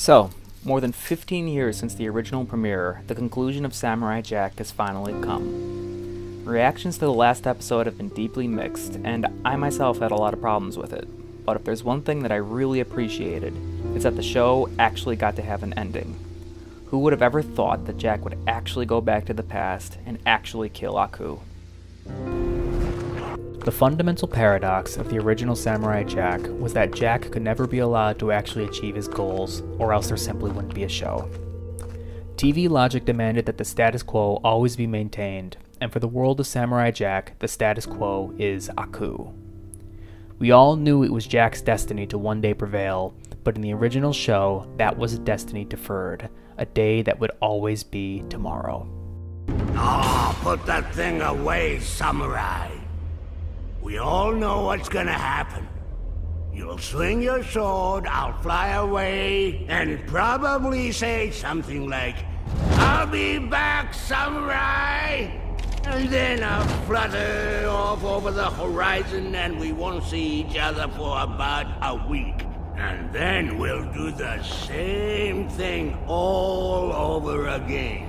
So, more than 15 years since the original premiere, the conclusion of Samurai Jack has finally come. Reactions to the last episode have been deeply mixed, and I myself had a lot of problems with it. But if there's one thing that I really appreciated, it's that the show actually got to have an ending. Who would have ever thought that Jack would actually go back to the past and actually kill Aku? The fundamental paradox of the original Samurai Jack was that Jack could never be allowed to actually achieve his goals, or else there simply wouldn't be a show. TV logic demanded that the status quo always be maintained, and for the world of Samurai Jack, the status quo is Aku. We all knew it was Jack's destiny to one day prevail, but in the original show, that was a destiny deferred, a day that would always be tomorrow. Oh, put that thing away, samurai. We all know what's gonna happen. You'll swing your sword, I'll fly away, and probably say something like, "I'll be back, samurai!" And then I'll flutter off over the horizon and we won't see each other for about a week. And then we'll do the same thing all over again.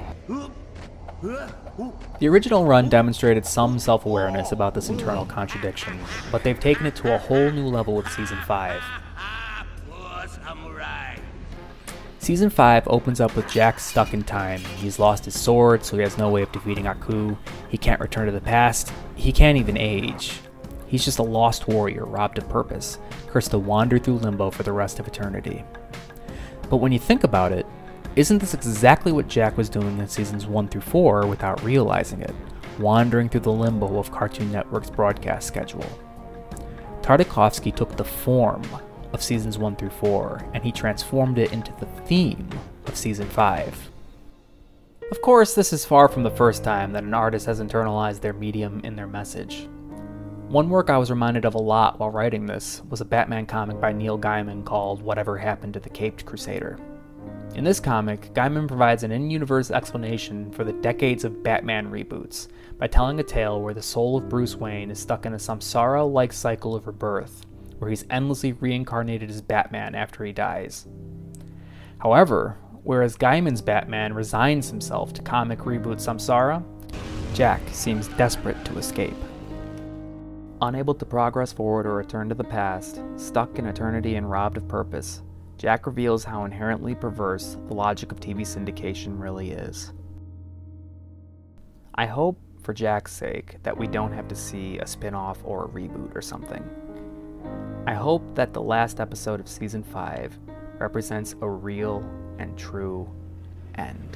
The original run demonstrated some self-awareness about this internal contradiction, but they've taken it to a whole new level with Season 5. Poor samurai. Season 5 opens up with Jack stuck in time. He's lost his sword, so he has no way of defeating Aku. He can't return to the past. He can't even age. He's just a lost warrior, robbed of purpose, cursed to wander through limbo for the rest of eternity. But when you think about it, isn't this exactly what Jack was doing in Seasons 1 through 4 without realizing it, wandering through the limbo of Cartoon Network's broadcast schedule? Tartakovsky took the form of Seasons 1 through 4, and he transformed it into the theme of Season 5. Of course, this is far from the first time that an artist has internalized their medium in their message. One work I was reminded of a lot while writing this was a Batman comic by Neil Gaiman called Whatever Happened to the Caped Crusader. In this comic, Gaiman provides an in-universe explanation for the decades of Batman reboots by telling a tale where the soul of Bruce Wayne is stuck in a samsara-like cycle of rebirth, where he's endlessly reincarnated as Batman after he dies. However, whereas Gaiman's Batman resigns himself to comic reboot samsara, Jack seems desperate to escape. Unable to progress forward or return to the past, stuck in eternity and robbed of purpose, Jack reveals how inherently perverse the logic of TV syndication really is. I hope, for Jack's sake, that we don't have to see a spin-off or a reboot or something. I hope that the last episode of Season 5 represents a real and true end.